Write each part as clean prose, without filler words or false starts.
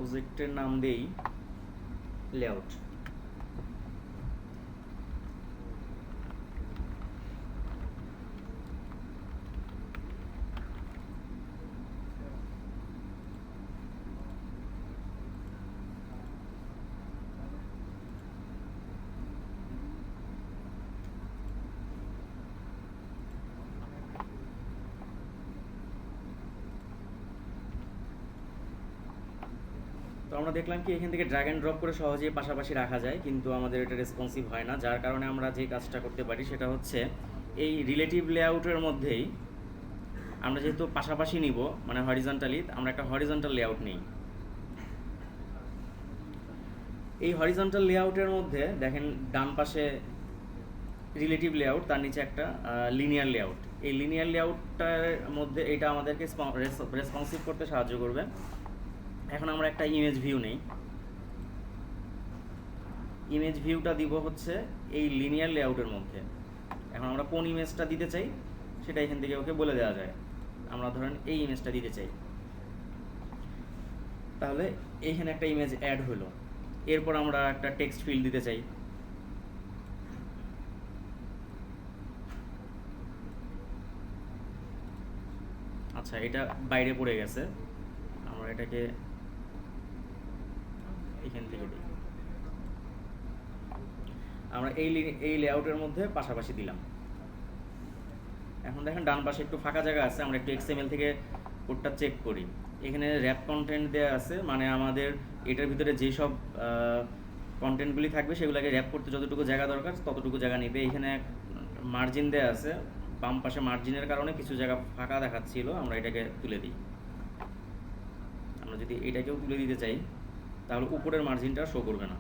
প্রজেক্টের নাম দেই লেআউট। তো আমরা দেখলাম কি এখান থেকে ড্র্যাগ অ্যান্ড ড্রপ করে সহজেই পাশাপাশি রাখা যায়, কিন্তু আমাদের এটা রেসপন্সিভ হয় না, যার কারণে আমরা যে কাজটা করতে পারি সেটা হচ্ছে এই রিলেটিভ লেআউটের মধ্যেই আমরা যেহেতু পাশাপাশি নিব মানে হরিজন্টালি, আমরা একটা হরিজন্টাল লেআউট নিই। এই হরিজন্টাল লেআউটের মধ্যে দেখেন ডান পাশে রিলেটিভ লেআউট, তার নিচে একটা লিনিয়ার লেআউট। এই লিনিয়ার লেআউটটার মধ্যে এটা আমাদেরকে রেসপন্সিভ করতে সাহায্য করবে। এখন আমরা একটা ইমেজ ভিউ নেই, ইমেজ ভিউটা দিব হচ্ছে এই লিনিয়ার লেআউটের মধ্যে। এখন আমরা কোন ইমেজটা দিতে চাই সেটা এখান থেকে ওকে বলে দেওয়া যায়। আমরা ধরেন এই ইমেজটা দিতে চাই, তাহলে এইখানে একটা ইমেজ অ্যাড হলো। এরপর আমরা একটা টেক্সট ফিল্ড দিতে চাই, আচ্ছা এটা বাইরে পড়ে গেছে, আমরা এটাকে এখান থেকে দিই। আমরা এই লেআউটের মধ্যে পাশাপাশি দিলাম। এখন দেখেন ডান পাশে একটু ফাঁকা জায়গা আছে, আমরা একটু এক্সএমএল থেকে কোডটা চেক করি। এখানে র্যাপ কন্টেন্ট দেওয়া আছে, মানে আমাদের এটার ভিতরে যেসব কন্টেন্টগুলি থাকবে সেগুলোকে র্যাপ করতে যতটুকু জায়গা দরকার ততটুকু জায়গা নেবে। এখানে মার্জিন দেওয়া আছে, বাম পাশে মার্জিনের কারণে কিছু জায়গা ফাঁকা দেখাচ্ছিল, আমরা এটাকে তুলে দিই। আমরা যদি এটাকেও তুলে দিতে চাই তাহলে উপরের মার্জিনটা শো করবে না।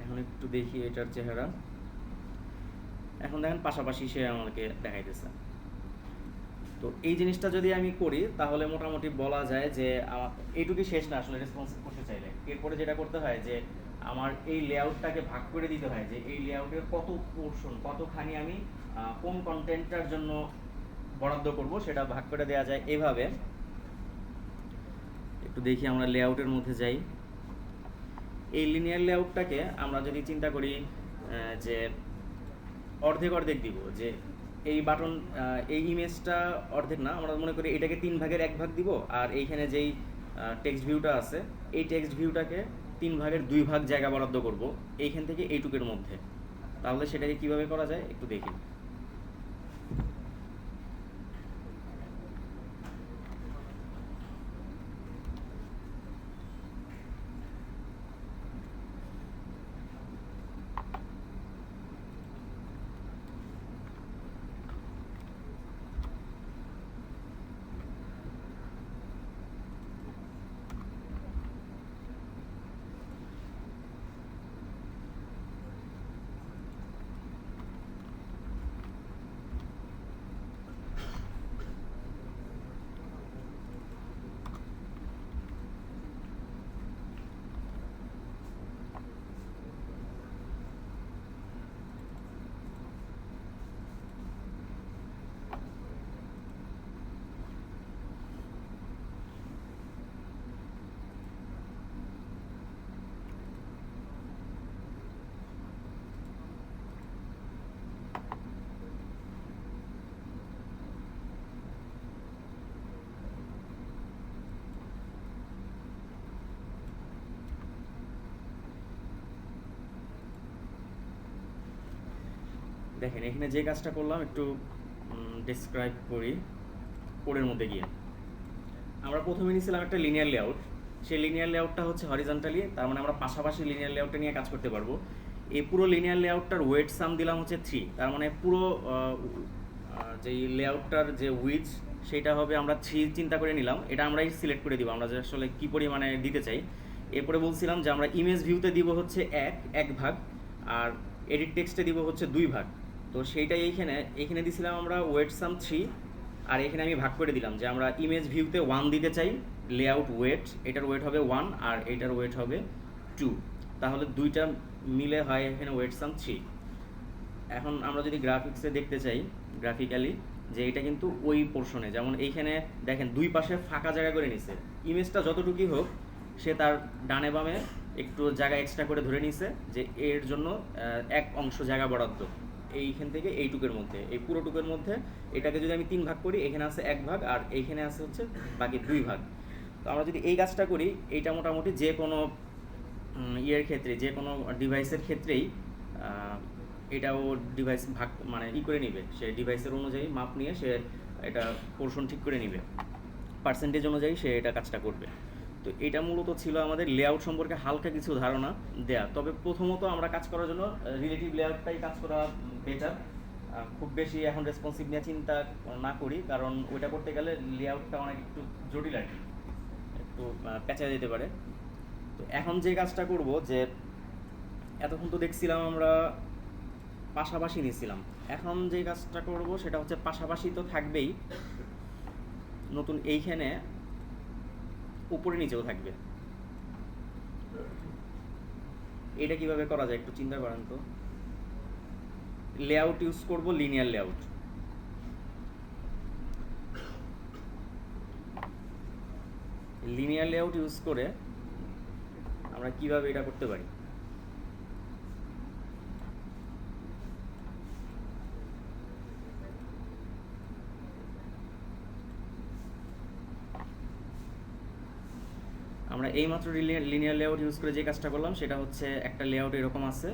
এখন একটু দেখি এটার চেহারা, এখন দেখেন পাশাপাশি সে আমাকে দেখাইতেছে। তো এই জিনিসটা যদি আমি করি তাহলে মোটামুটি বলা যায় যে এইটুকুই শেষ না আসলে রেসপন্সিভ করতে চাইলে। এরপরে যেটা করতে হয় যে আমার এই লেআউটটাকে ভাগ করে দিতে হয়, যে এই লেআউটের কত পোর্শন কতখানি আমি কোন কন্টেন্টটার জন্য বরাদ্দ করব সেটা ভাগ করে দেওয়া যায় এভাবে। একটু দেখি আমরা লেআউটের মধ্যে যাই। এই লিনিয়ার লেআউটটাকে আমরা যদি চিন্তা করি যে অর্ধেক অর্ধেক দিব, যে এই বাটন এই ইমেজটা অর্ধেক না, আমরা মনে করি এটাকে 3 ভাগের 1 ভাগ দিব, আর এইখানে যেই টেক্সট ভিউটা আছে এই টেক্সট ভিউটাকে 3 ভাগের 2 ভাগ জায়গা বরাদ্দ করব এইখান থেকে এইটুকের মধ্যে। তাহলে সেটাকে কিভাবে করা যায় একটু দেখি। দেখেন এখানে যে কাজটা করলাম একটু ডেসক্রাইব করি কোডের মধ্যে গিয়ে। আমরা প্রথমে নিয়েছিলাম একটা লিনিয়ার লেআউট, সেই লিনিয়ার লেআউটটা হচ্ছে হরিজন্টালি, তার মানে আমরা পাশাপাশি লিনিয়ার লেআউটটা নিয়ে কাজ করতে পারবো। এই পুরো লিনিয়ার লেআউটটার ওয়েট সাম দিলাম হচ্ছে 3, তার মানে পুরো যেই লেআউটটার যে উইথ সেটা হবে আমরা 3 চিন্তা করে নিলাম। এটা আমরাই সিলেক্ট করে দিব আমরা যে আসলে কী পরিমাণে দিতে চাই। এরপরে বলছিলাম যে আমরা ইমেজ ভিউতে দিব হচ্ছে 1 ভাগ, আর এডিট টেক্সটে দিব হচ্ছে 2 ভাগ। তো সেইটাই এইখানে দিছিলাম আমরা ওয়েট সাম 3, আর এখানে আমি ভাগ করে দিলাম যে আমরা ইমেজ ভিউতে 1 দিতে চাই লেআউট ওয়েট, এটার ওয়েট হবে 1 আর এটার ওয়েট হবে 2, তাহলে দুইটা মিলে হয় এখানে ওয়েট সাম 3। এখন আমরা যদি গ্রাফিক্সে দেখতে চাই গ্রাফিক্যালি যে এটা কিন্তু ওই পোর্শনে, যেমন এইখানে দেখেন দুই পাশে ফাঁকা জায়গা করে নিছে, ইমেজটা যতটুকুই হোক সে তার ডানে বামে একটু জায়গা এক্সট্রা করে ধরে নিছে যে এর জন্য এক অংশ জায়গা বরাদ্দ এইখান থেকে এইটুকের মধ্যে, এই পুরোটুকের মধ্যে এটাকে যদি আমি 3 ভাগ করি, এখানে আছে 1 ভাগ আর এইখানে আছে হচ্ছে বাকি 2 ভাগ। তো আমরা যদি এই কাজটা করি, এইটা মোটামুটি যে কোনো ইয়ের ক্ষেত্রে, যে কোনো ডিভাইসের ক্ষেত্রেই এটাও ডিভাইস ভাগ মানে করে নিবে, সে ডিভাইসের অনুযায়ী মাপ নিয়ে সে এটা পোর্শন ঠিক করে নিবে, পার্সেন্টেজ অনুযায়ী সে এটা কাজটা করবে। তো এটা মূলত ছিল আমাদের লেআউট সম্পর্কে হালকা কিছু ধারণা দেয়া। তবে প্রথমত আমরা কাজ করার জন্য রিলেটিভ লেআউটটাই কাজ করা বেটার। খুব বেশি এখন রেসপন্সিভ নিয়ে চিন্তা না করি, কারণ ওইটা করতে গেলে লেআউটটা অনেক একটু জটিল আর কি, একটু পেঁচা যেতে পারে। তো এখন যে কাজটা করব, যে এতক্ষণ তো দেখছিলাম আমরা পাশাপাশি নিয়েছিলাম, এখন যে কাজটা করব সেটা হচ্ছে পাশাপাশি তো থাকবেই, নতুন এইখানে উপরে নিচেও থাকবে। এটা কিভাবে করা যায় একটু চিন্তা করেন তো। লেআউট ইউজ করব, linear layout. Linear layout use করে আমরা কিভাবে এটা করতে পারি। আমরা এইমাত্র লিনিয়ার লেআউট ইউজ করে যে কাজটা করলাম সেটা হচ্ছে একটা লেআউট এরকম আছে,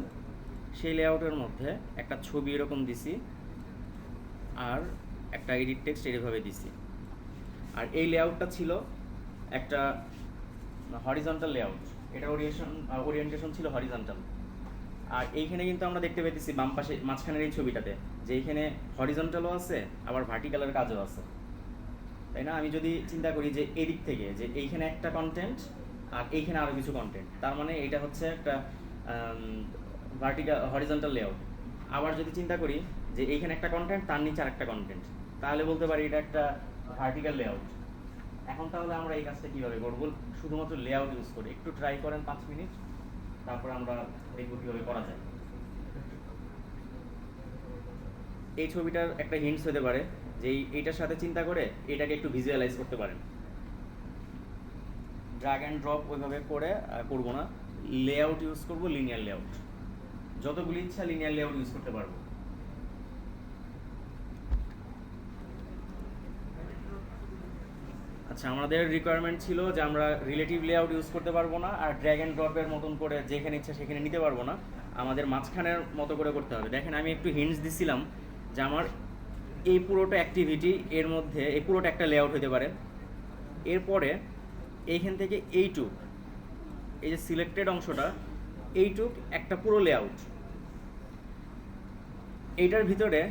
সেই লেআউটের মধ্যে একটা ছবি এরকম দিছি আর একটা এডিট টেক্সট এইভাবে দিছি। আর এই লেআউটটা ছিল একটা হরিজন্টাল লেআউট, এটা ওরিয়েন্টেশন ছিল হরিজন্টাল। আর এইখানে কিন্তু আমরা দেখতে পেতেছি বাম পাশে মাঝখানের এই ছবিটাতে যে এইখানে হরিজন্টালও আছে আবার ভার্টিক্যালের কাজও আছে, তাই না? আমি যদি চিন্তা করি যে এদিক থেকে যে এইখানে একটা কন্টেন্ট আর এইখানে আরও কিছু কন্টেন্ট, তার মানে এটা হচ্ছে একটা হরিজন্টাল লেআউট। আবার যদি চিন্তা করি যে এইখানে একটা কন্টেন্ট তার নিচে আরেকটা কন্টেন্ট, তাহলে বলতে পারি এটা একটা ভার্টিক্যাল লেআউট। এখন তাহলে আমরা এই কাজটা কীভাবে করবো? শুধুমাত্র লেআউট ইউজ করে একটু ট্রাই করেন 5 মিনিট, তারপর আমরা দেখব কীভাবে করা যায়। এই ছবিটার একটা হিন্টস হতে পারে যে এইটার সাথে চিন্তা করে এটাকে একটু ভিজুয়ালাইজ করতে পারেন। ড্র্যাগ অ্যান্ড ড্রপ ওইভাবে করে করবো না, লেআউট ইউজ করবো, লিনিয়ার লেআউট। যতগুলি ইচ্ছা লিনিয়ার লেআউট ইউজ করতে পারবো। আচ্ছা, আমাদের রিকোয়ারমেন্ট ছিল যে আমরা রিলেটিভ লেআউট ইউজ করতে পারবো না, আর ড্র্যাগ অ্যান্ড ড্রপের মতন করে যেখানে ইচ্ছা সেখানে নিতে পারবো না, আমাদের মাঝখানের মতো করে করতে হবে। দেখেন আমি একটু হিন্টস দিছিলাম যে আমার এই পুরোটা অ্যাক্টিভিটি এর মধ্যে এই পুরোটা একটা লেআউট হতে পারে। এরপরে এইখান থেকে এইটুক, এই যে সিলেক্টেড অংশটা, এইটুক একটা পুরো লেআউট। এইটার ভিতরে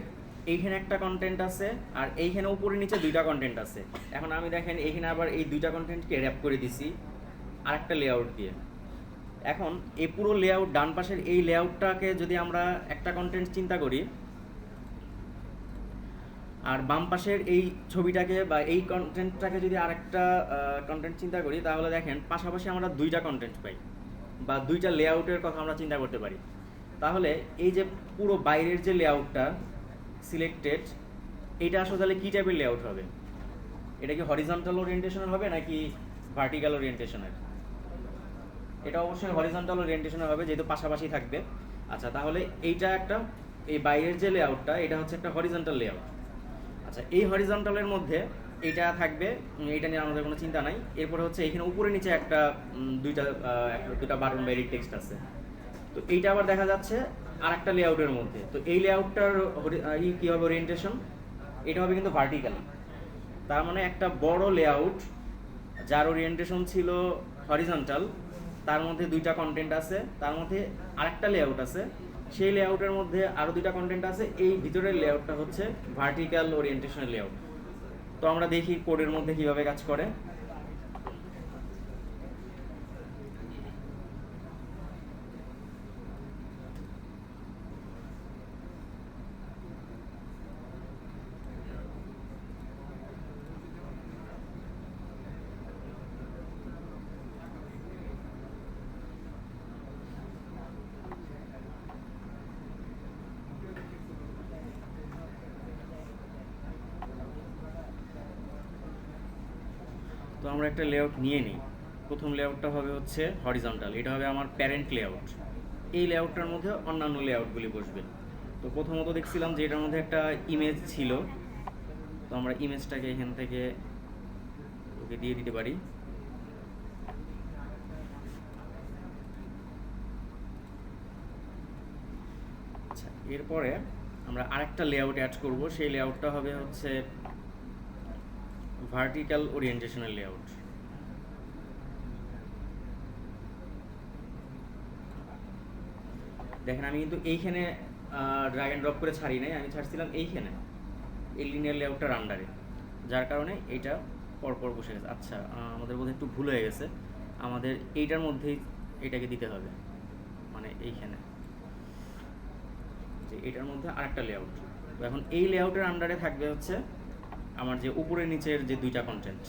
এইখানে একটা কন্টেন্ট আছে আর এইখানে উপরে নিচে 2টা কন্টেন্ট আছে। এখন আমি দেখেন এইখানে আবার এই 2টা কন্টেন্টকে র্যাপ করে দিছি আর একটা লেআউট দিয়ে। এখন এই পুরো লেআউট, ডান পাশের এই লেআউটটাকে যদি আমরা একটা কন্টেন্ট চিন্তা করি আর বাম পাশের এই ছবিটাকে বা এই কন্টেন্টটাকে যদি আরেকটা কন্টেন্ট চিন্তা করি, তাহলে দেখেন পাশাপাশি আমরা 2টা কন্টেন্ট পাই বা 2টা লেআউটের কথা আমরা চিন্তা করতে পারি। তাহলে এই যে পুরো বাইরের যে লেআউটটা সিলেক্টেড, এটা আসলে তাহলে কী টাইপের লেআউট হবে? এটা কি হরিজন্টাল ওরিয়েন্টেশনের হবে নাকি ভার্টিক্যাল ওরিয়েন্টেশনের? এটা অবশ্যই হরিজন্টাল ওরিয়েন্টেশনের হবে, যেহেতু পাশাপাশি থাকবে। আচ্ছা, তাহলে এইটা একটা, এই বাইরের যে লেআউটটা এটা হচ্ছে একটা হরিজন্টাল লেআউট। আচ্ছা, এই হরিজন্টালের মধ্যে এটা থাকবে, এটা নিয়ে আমাদের কোনো চিন্তা নাই। এরপরে হচ্ছে এখানে উপরে নিচে একটা দুইটা বাটন বা এডিট টেক্সট আছে। তো এইটা আবার দেখা যাচ্ছে আর একটা লেআউটের মধ্যে। তো এই লেআউটটার কী হবে ওরিয়েন্টেশন? এটা হবে কিন্তু ভার্টিক্যাল। তার মানে একটা বড় লেআউট যার ওরিয়েন্টেশন ছিল হরিজন্টাল, তার মধ্যে 2টা কন্টেন্ট আছে, তার মধ্যে আরেকটা লেআউট আছে, সেই লেআউটের মধ্যে আরও 2টা কন্টেন্ট আছে, এই ভিতরের লেআউটটা হচ্ছে ভার্টিক্যাল ওরিয়েন্টেশনের লেআউট। তো আমরা দেখি কোডের মধ্যে কিভাবে কাজ করে। আমরা একটা লেআউট নিয়ে নিই। প্রথম লেআউটটা হবে হচ্ছে হরিজন্টাল, এটা হবে আমার প্যারেন্ট লেআউট। এই লেআউটটার মধ্যে অন্যান্য লেআউটগুলি বসবে। তো প্রথমত দেখছিলাম যে এটার মধ্যে একটা ইমেজ ছিল, তো আমরা ইমেজটাকে এখান থেকে ওকে দিয়ে দিতে পারি। আচ্ছা, এরপরে আমরা আরেকটা লেআউট অ্যাড করব। সেই লেআউটটা হবে হচ্ছে ভার্টিক্যাল ওরিয়েন্টেশনাল লেআউট। দেখেন আমি কিন্তু এইখানে ড্র্যাগ অ্যান্ড ড্রপ করে ছাড়ি নাই, আমি ছাড়ছিলাম এইখানে এই লিনিয়ার লেআউটটার আন্ডারে, যার কারণে এইটা পরপর বসে গেছে। আচ্ছা, আমাদের বোধহয় একটু ভুল হয়ে গেছে, আমাদের এইটার মধ্যেই এটাকে দিতে হবে, মানে এইখানে যে এটার মধ্যে আরেকটা লেআউট। তো এখন এই লেআউটের আন্ডারে থাকবে হচ্ছে আমার যে উপরে নিচের যে দুইটা কন্টেন্ট।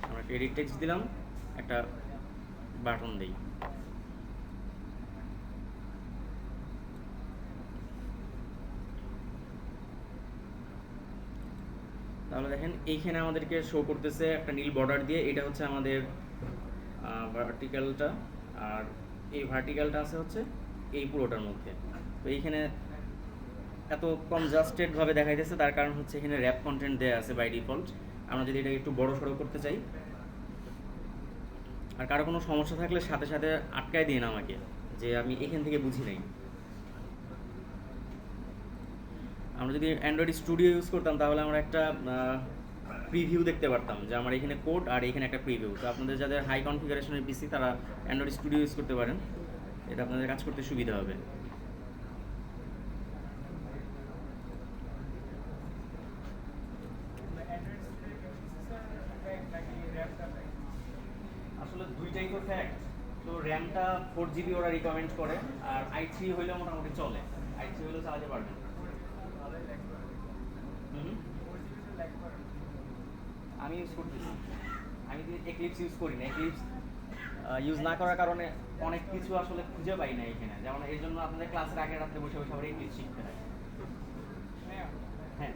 আমরা একটা এডিট টেক্সট দিলাম, একটা বাটন দেই। তাহলে দেখেন এইখানে আমাদেরকে শো করতেছে একটা নীল বর্ডার দিয়ে, এটা হচ্ছে আমাদের ভার্টিক্যালটা, আর এই ভার্টিক্যালটা আছে হচ্ছে এই পুরোটার মধ্যে। তো এইখানে এত কনজাস্টেডভাবে দেখাইতেছে, তার কারণ হচ্ছে এখানে র্যাপ কন্টেন্ট দেওয়া আছে বাই ডিফল্ট। আমরা যদি এটা একটু বড় সড়ো করতে চাই, আর কারো কোনো সমস্যা থাকলে সাথে সাথে আটকায় দিন আমাকে, যে আমি এখান থেকে বুঝি নাই। আমরা যদি অ্যান্ড্রয়েড স্টুডিও ইউজ করতাম তাহলে আমরা একটা প্রিভিউ দেখতে পারতাম, যে আমার এখানে কোড আর এখানে একটা প্রিভিউ। তো আপনাদের যাদের হাই কনফিগারেশনের পিসি তারা অ্যান্ড্রয়েড স্টুডিও ইউজ করতে পারেন, এটা আপনাদের কাজ করতে সুবিধা হবে। আসলে দুইটাই তো ফ্যাক্ট। তো র্যামটা 4GB ওরা রিকমেন্ড করে, আর i3 হইলে মোটামুটি চলে, i3 হইলেও চালাতে পারবেন। আমি ইউজ করতেছি, আমি এক্লিপস ইউজ করি না। এক্লিপস ইউজ না করার কারণে অনেক কিছু আসলে খুঁজে পাই না এখানে, যেমন এই জন্য আপনাদের ক্লাসের আগে রাত্রে বসে বসে আবার এক্লিপস শিখতে হয়। হ্যাঁ,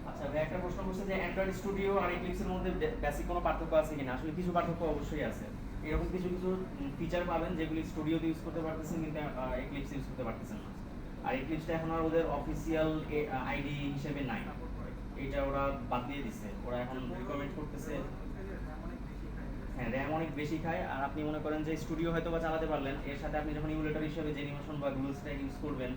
আচ্ছা ভাই, একটা প্রশ্ন করছে যে অ্যান্ড্রয়েড স্টুডিও আর এক্লিপসের মধ্যে বেসিক কোনো পার্থক্য আছে কিনা। আসলে কিছু পার্থক্য অবশ্যই আছে। এরকম কিছু কিছু ফিচার পাবেন যেগুলি স্টুডিওতে ইউজ করতে পারতেছেন কিন্তু এক্লিপস ইউজ করতে পারতেছেন না। আর এক্লিপসটা এখন আর ওদের অফিসিয়াল আইডি হিসেবে নাই, এটা ওরা বাদ দিয়ে দিছে। ওরা এখন রিকমেন্ড করতেছে, হ্যাঁ র্যাম অনেক বেশি খায়। আর আপনি মনে করেন যে স্টুডিও হয়তো বা চালাতে পারলেন, এর সাথে আপনি যখন ইমুলেটর হিসেবে জেনিমোশন বা গুগল স্ট্যাক ইউজ করবেন,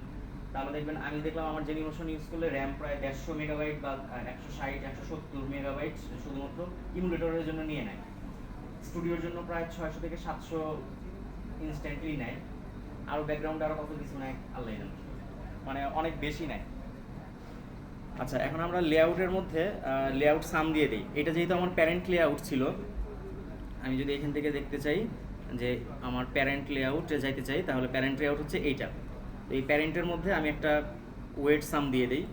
তাহলে দেখবেন আমি দেখলাম আমার জেনিমোশন ইউজ করলে র্যাম প্রায় 150 মেগাবাইট বা 160-170 মেগাবাইট শুধুমাত্র ইমুলেটরের জন্য নিয়ে নেয়। স্টুডিওর জন্য প্রায় 600 থেকে 700 ইনস্ট্যান্টলি নেয়। আরও ব্যাকগ্রাউন্ডে আরও কত কিছু নেয় আল্লাহ জানে, মানে অনেক বেশি নেয়। আচ্ছা, এখন আমরা লেআউটের মধ্যে লেআউট সাম দিয়ে দিই। এটা যেহেতু আমার প্যারেন্ট লেআউট ছিল, আমি যদি এখান থেকে দেখতে চাই যে আমার প্যারেন্ট লেআউটে যাইতে চাই, তাহলে প্যারেন্ট লেআউট হচ্ছে এইটা। তো এই প্যারেন্টের মধ্যে আমি একটা ওয়েট সাম দিয়ে দিই।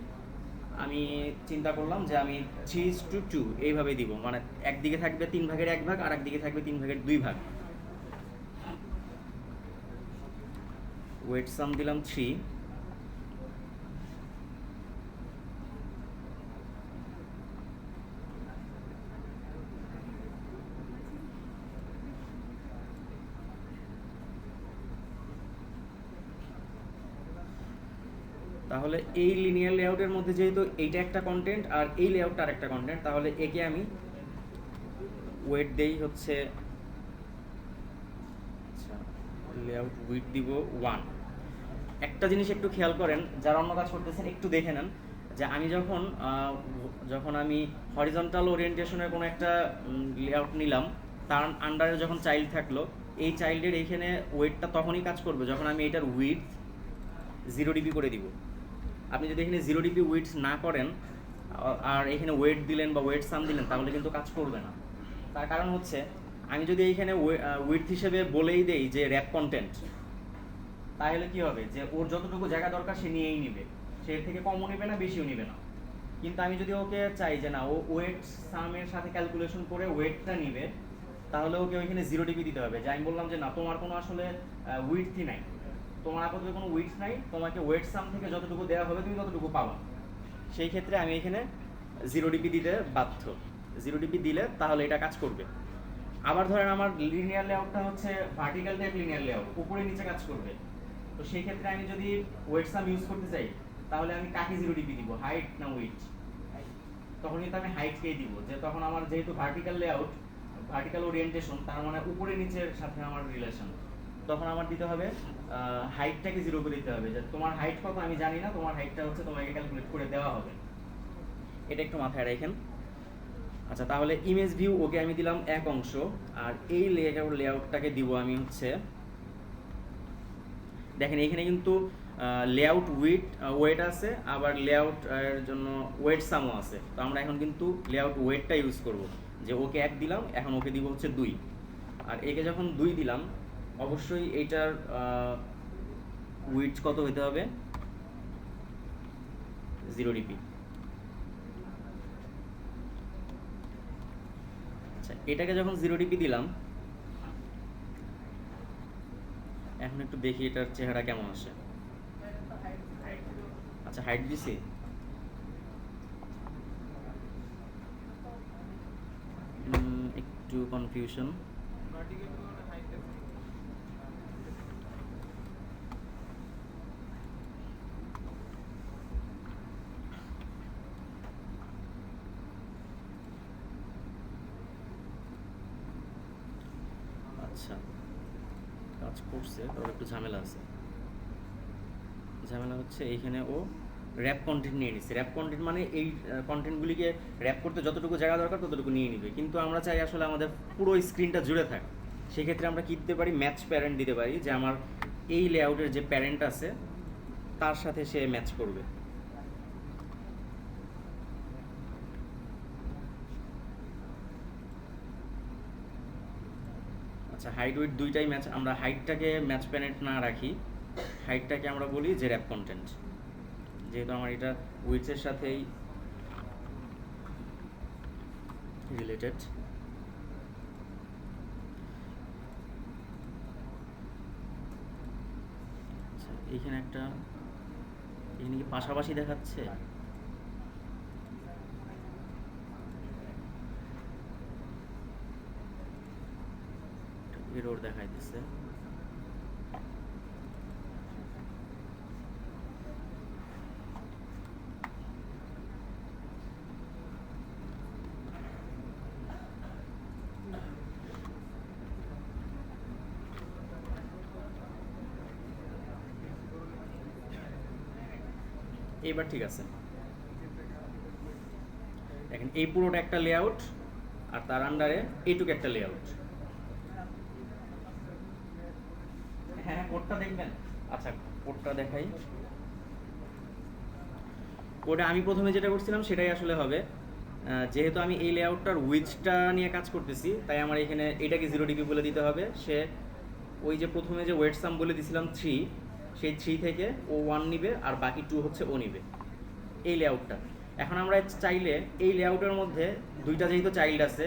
আমি চিন্তা করলাম যে আমি 3:2 এইভাবে দিব, মানে একদিকে থাকবে 3 ভাগের 1 ভাগ আর একদিকে থাকবে 3 ভাগের 2 ভাগ। ওয়েট সাম দিলাম 3। তাহলে এই লিনিয়ার লেআউটের মধ্যে যেহেতু এইটা একটা কন্টেন্ট আর এই লেআউটটা আরেকটা কন্টেন্ট, তাহলে একে আমি ওয়েট দেই হচ্ছে, আচ্ছা লেআউট উইথ দিব 1। একটা জিনিস একটু খেয়াল করেন, যারা অন্য কাজ করতেছেন একটু দেখে নেন, যে আমি যখন আমি হরিজন্টাল ওরিয়েন্টেশনের কোনো একটা লেআউট নিলাম, তার আন্ডারে যখন চাইল্ড থাকলো, এই চাইল্ডের এইখানে ওয়েটটা তখনই কাজ করবে যখন আমি এটার উইথ 0dB করে দিব। আপনি যদি এখানে 0dB উইথ না করেন আর এখানে ওয়েট দিলেন বা ওয়েট সাম দিলেন, তাহলে কিন্তু কাজ করবে না। তার কারণ হচ্ছে আমি যদি এইখানে উইথ হিসেবে বলেই দেই যে র্যাপ কন্টেন্ট, তাহলে কি হবে যে ওর যতটুকু জায়গা দরকার সে নিয়েই নিবে, সে এর থেকে কমও নেবে না বেশিও নেবে না। কিন্তু আমি যদি ওকে চাই যে না ও ওয়েট সামের সাথে ক্যালকুলেশন করে ওয়েটটা নিবে, তাহলে ওকে ওইখানে 0 dp দিতে হবে। যে আমি বললাম যে না তোমার কোনো আসলে উইডথই নাই, তোমার আপাতত কোনো উইডথ নাই, তোমাকে ওয়েট সাম থেকে যতটুকু দেওয়া হবে তুমি ততটুকু পাবা। সেই ক্ষেত্রে আমি এখানে 0 dp দিতে বাধ্য। 0 dp দিলে তাহলে এটা কাজ করবে। আবার ধরেন আমার লিনিয়ার লেআউটটা হচ্ছে ভার্টিক্যাল টাইপ লিনিয়ার লেআউট, উপরে নিচে কাজ করবে। তো সেই ক্ষেত্রে আমি যদি ওয়েট সাম ইউজ করতে চাই তাহলে আমি কাকে 0 dp দিব, হাইট না উইডথ? তখন কিন্তু আমি হাইটকেই দিব, যে তখন আমার যেহেতু ভার্টিক্যাল লেআউট, ভার্টিক্যাল ওরিয়েন্টেশন, তার মানে উপরে নিচের সাথে আমার রিলেশন, তখন আমার দিতে হবে হাইটটাকে 0 করে দিতে হবে। যে তোমার হাইট কত আমি জানি না, তোমার হাইটটা হচ্ছে তোমাকে ক্যালকুলেট করে দেওয়া হবে। এটা একটু মাথায় রাখেন। আচ্ছা, তাহলে ইমেজ ভিউ ওকে আমি দিলাম এক অংশ, আর এই লেআউটটাকে দিব আমি হচ্ছে, দেখেন এখানে কিন্তু লেআউট ওয়েট আছে, আবার লেআউট এর জন্য ওয়েট সামও আছে। তো আমরা এখন কিন্তু লেআউট ওয়েটটা ইউজ করব। যে ওকে 1 দিলাম, এখন ওকে দিব হচ্ছে 2, আর একে যখন 2 দিলাম অবশ্যই এইটার উইডথ কত হতে হবে, 0 dp। আচ্ছা, এটাকে যখন 0 dp দিলাম, এখন একটু দেখি এটার চেহারা কেমন আসে। আচ্ছা, হাইট দিছি, একটু কনফিউশন। আচ্ছা, কাজ করছে, তবে একটু ঝামেলা আছে। ঝামেলা হচ্ছে এইখানে ও র্যাপ কন্টেন্ট নিয়ে নিচ্ছে। র্যাপ কন্টেন্ট মানে এই কন্টেন্টগুলিকে র্যাপ করতে যতটুকু জায়গা দরকার ততটুকু নিয়ে নিবে, কিন্তু আমরা চাই আসলে আমাদের পুরো স্ক্রিনটা জুড়ে থাক। সেক্ষেত্রে আমরা কী দিতে পারি, ম্যাচ প্যারেন্ট দিতে পারি, যে আমার এই লেআউটের যে প্যারেন্ট আছে তার সাথে সে ম্যাচ করবে। আচ্ছা, হাইট উইথ দুইটাই ম্যাচ, আমরা হাইটটাকে ম্যাচ প্যারেন্ট না রাখি, হাইটটাকে আমরা বলি যে র্যাপ কন্টেন্ট, যেহেতু আমার এটা উইথের সাথেই রিলেটেড। আচ্ছা, এইখানে একটা, এখানে কি পাশাপাশি দেখাচ্ছে? এরর দেখাইতেছে। এবার ঠিক আছে। দেখেন এই পুরোটা একটা লেআউট, আর তার আন্ডারে এইটুকু একটা লেআউট। হ্যাঁ, কোডটা দেখবেন। আচ্ছা, কোডটা দেখাই। কোডে আমি প্রথমে যেটা করছিলাম সেটাই আসলে হবে। যেহেতু আমি এই লেআউটটার উইথটা নিয়ে কাজ করতেছি, তাই আমার এখানে এটাকে 0 dp বলে দিতে হবে। সে ওই যে প্রথমে যে ওয়েট সাম বলে দিছিলাম 3, সেই 3 থেকে ও 1 নিবে, আর বাকি 2 হচ্ছে ও নিবে, এই লেআউটটা। এখন আমরা চাইলে এই লেআউটের মধ্যে দুইটা যেহেতু চাইল্ড আছে,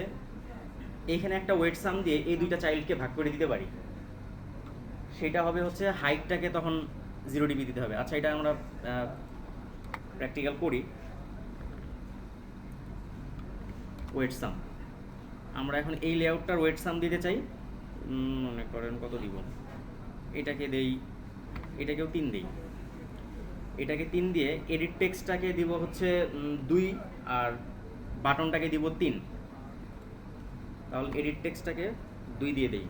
এইখানে একটা ওয়েট সাম দিয়ে এই দুইটা চাইল্ডকে ভাগ করে দিতে পারি। সেটা হবে হচ্ছে হাইটটাকে তখন 0 dp দিতে হবে। আচ্ছা, এটা আমরা প্র্যাকটিক্যাল করি। ওয়েট সাম, আমরা এখন এই লেআউটটার ওয়েট সাম দিতে চাই। মনে করেন কত দিব, এটাকে দেই, এটাকেও 3 দেই, এটাকে 3 দিয়ে এডিট টেক্সটটাকে দিব হচ্ছে 2, আর বাটনটাকে দিব 3। তাহলে এডিট টেক্সটটাকে 2 দিয়ে দেই।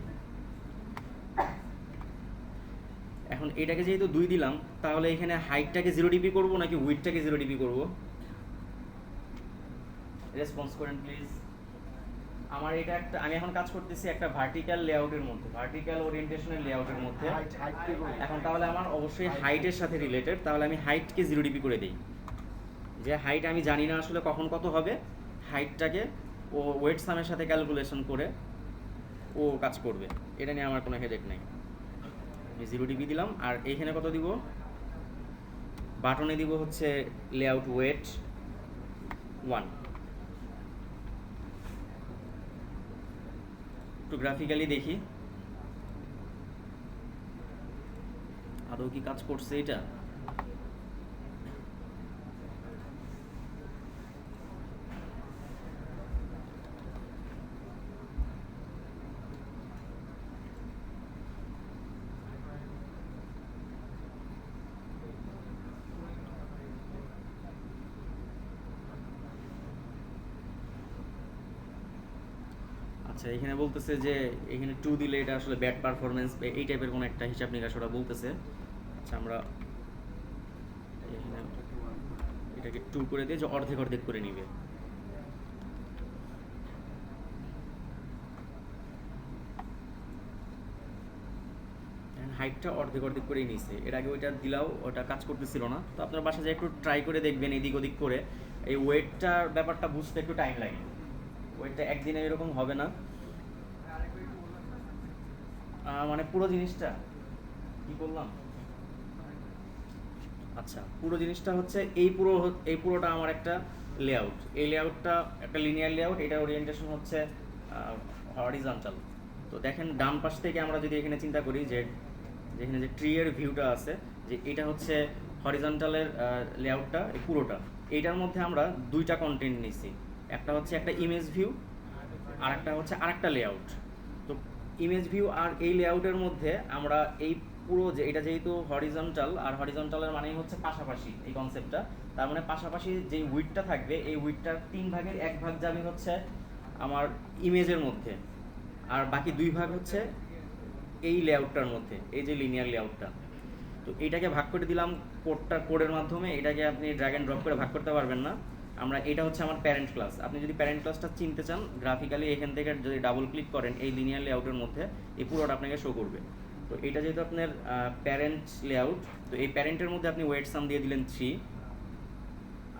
এখন এটাকে যেহেতু 2 দিলাম, তাহলে এখানে হাইটটাকে 0 dp করব নাকি উইডথটাকে 0 dp করব? রেসপন্স করেন প্লিজ। আমার এটা একটা, আমি এখন কাজ করতেছি একটা ভার্টিক্যাল লেআউটের মধ্যে, ভার্টিক্যাল ওরিয়েন্টেশনের লেআউটের মধ্যে। এখন তাহলে আমার অবশ্যই হাইটের সাথে রিলেটেড, তাহলে আমি হাইটকে 0 dp করে দেই। যে হাইট আমি জানি না আসলে কখন কত হবে, হাইটটাকে ও ওয়েট সামের সাথে ক্যালকুলেশন করে ও কাজ করবে, এটা নিয়ে আমার কোনো হেডেক নাই। আমি 0 dp দিলাম, আর এইখানে কত দিব, বাটনে দিব হচ্ছে লেআউট ওয়েট 1। একটু গ্রাফিক্যালি দেখি আদৌ কি কাজ করছে এটা। আচ্ছা, এখানে বলতেছে যে এখানে 2 দিলে এটা আসলে ব্যাড পারফরমেন্স এই টাইপের কোনো একটা হিসাব নিকাশ ওরা বলতেছে। আচ্ছা, আমরা এখানে এটাকে 2 করে দিয়ে যে অর্ধেক অর্ধেক করে নিবে। হাইটটা অর্ধেক অর্ধেক করেই নিছে, এর আগে ওইটা দিলাও ওটা কাজ করতেছিল না। তো আপনার বাসায় একটু ট্রাই করে দেখবেন এদিক ওদিক করে। এই ওয়েটটার ব্যাপারটা বুঝতে একটু টাইম লাগে, ওয়েটটা একদিনে এরকম হবে না। মানে পুরো জিনিসটা কি করলাম, আচ্ছা পুরো জিনিসটা হচ্ছে এই পুরোটা আমার একটা লেআউট। এই লেআউটটা একটা লিনিয়ার লেআউট, এটার ওরিয়েন্টেশন হচ্ছে হরিজন্টাল। তো দেখেন ডান পাশ থেকে আমরা যদি এখানে চিন্তা করি যে যেখানে যে ট্রি এর ভিউটা আছে, যে এটা হচ্ছে হরিজন্টালের লেআউটটা এই পুরোটা। এইটার মধ্যে আমরা দুইটা কন্টেন্ট নিছি, একটা হচ্ছে একটা ইমেজ ভিউ আর একটা হচ্ছে আরেকটা লেআউট। তো ইমেজ ভিউ আর এই লেআউটের মধ্যে আমরা এই পুরো যে এটা যেহেতু হরিজন্টাল, আর হরিজন্টালের মানেই হচ্ছে পাশাপাশি এই কনসেপ্টটা। তার মানে পাশাপাশি যে উইডটা থাকবে এই উইডটার 3 ভাগের 1 ভাগ যাবে হচ্ছে আমার ইমেজের মধ্যে, আর বাকি 2 ভাগ হচ্ছে এই লেআউটটার মধ্যে, এই যে লিনিয়ার লেআউটটা। তো এইটাকে ভাগ করে দিলাম কোডের মাধ্যমে। এটাকে আপনি ড্র্যাগ অ্যান্ড ড্রপ করে ভাগ করতে পারবেন না। এটা হচ্ছে আমার প্যারেন্ট ক্লাস। আপনি যদি প্যারেন্ট ক্লাসটা চিনতে চান গ্রাফিক্যালি এখান থেকে যদি ডাবল ক্লিক করেন এই লিনিয়ার লেআউটের মধ্যে এই পুরোটা আপনাকে শো করবে। তো এটা যেহেতু আপনার প্যারেন্ট লেআউট, তো এই প্যারেন্টের মধ্যে আপনি ওয়েট সাম দিয়ে দিলেন 3,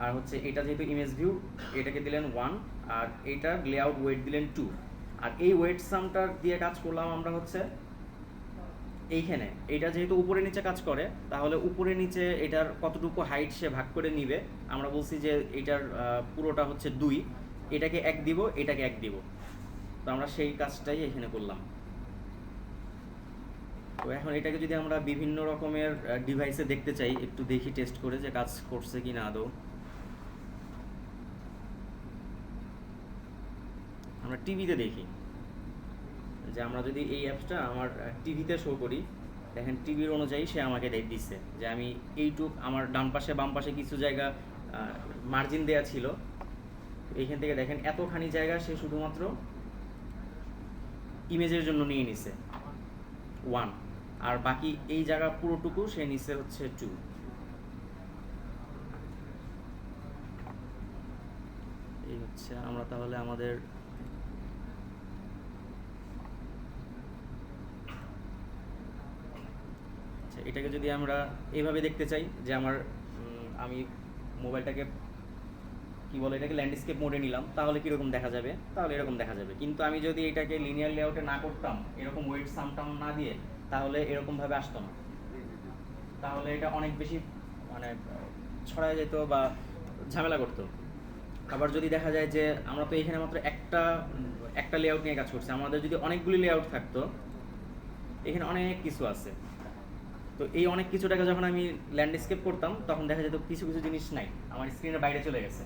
আর হচ্ছে এটা যেহেতু ইমেজ ভিউ এটাকে দিলেন 1, আর এইটার লেআউট ওয়েট দিলেন 2। আর এই ওয়েট সামটার দিয়ে কাজ করলাম আমরা হচ্ছে এইখানে। এটা যেহেতু উপরে নিচে কাজ করে, তাহলে উপরে নিচে এটার কতটুকু হাইট সে ভাগ করে নিবে। আমরা বলছি যে এটার পুরোটা হচ্ছে 2, এটাকে 1 দিব, এটাকে 1 দিব। তো আমরা সেই কাজটাই এখানে করলাম। তো এখন এটাকে যদি আমরা বিভিন্ন রকমের ডিভাইসে দেখতে চাই, একটু দেখি টেস্ট করে যে কাজ করছে কি না আদৌ। আমরা টিভিতে দেখি যে আমরা যদি এই অ্যাপসটা আমার টিভিতে শো করি, দেখেন টিভির অনুযায়ী সে আমাকে দিচ্ছে যে আমি এইটুক আমার ডান পাশে বাম পাশে কিছু জায়গা মার্জিন দেয়া ছিল, এইখান থেকে দেখেন এতখানি জায়গা সে শুধুমাত্র ইমেজের জন্য নিয়ে নিছে 1, আর বাকি এই জায়গা পুরোটুকু সে নিচ্ছে হচ্ছে 2। এই হচ্ছে আমরা তাহলে আমাদের এটাকে যদি আমরা এইভাবে দেখতে চাই যে আমি মোবাইলটাকে কি বলে এটাকে ল্যান্ডস্কেপ মোডে নিলাম, তাহলে কীরকম দেখা যাবে, তাহলে এরকম দেখা যাবে। কিন্তু আমি যদি এটাকে লিনিয়ার লেআউটে না করতাম, এরকম ওয়েট সামটাম না দিয়ে, তাহলে এরকমভাবে আসতো না। তাহলে এটা অনেক বেশি মানে ছড়ায় যেত বা ঝামেলা করতো। আবার যদি দেখা যায় যে আমরা তো এখানে মাত্র একটা লেআউট নিয়ে কাজ করছি, আমাদের যদি অনেকগুলি লেআউট থাকতো, এখানে অনেক কিছু আছে। তো এই অনেক কিছুটাকে যখন আমি ল্যান্ডস্কেপ করতাম তখন দেখা যেত কিছু কিছু জিনিস নাই, আমার স্ক্রিনের বাইরে চলে গেছে,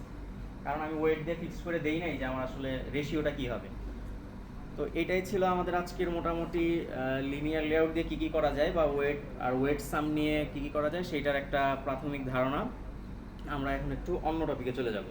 কারণ আমি ওয়েট দিয়ে ফিক্স করে দেই নাই যে আমার আসলে রেশিওটা কী হবে। তো এটাই ছিল আমাদের আজকের মোটামুটি লিনিয়ার লেআউট দিয়ে কী কী করা যায়, বা ওয়েট সাম নিয়ে কী কী করা যায় সেইটার একটা প্রাথমিক ধারণা। আমরা এখন একটু অন্য টপিকে চলে যাব।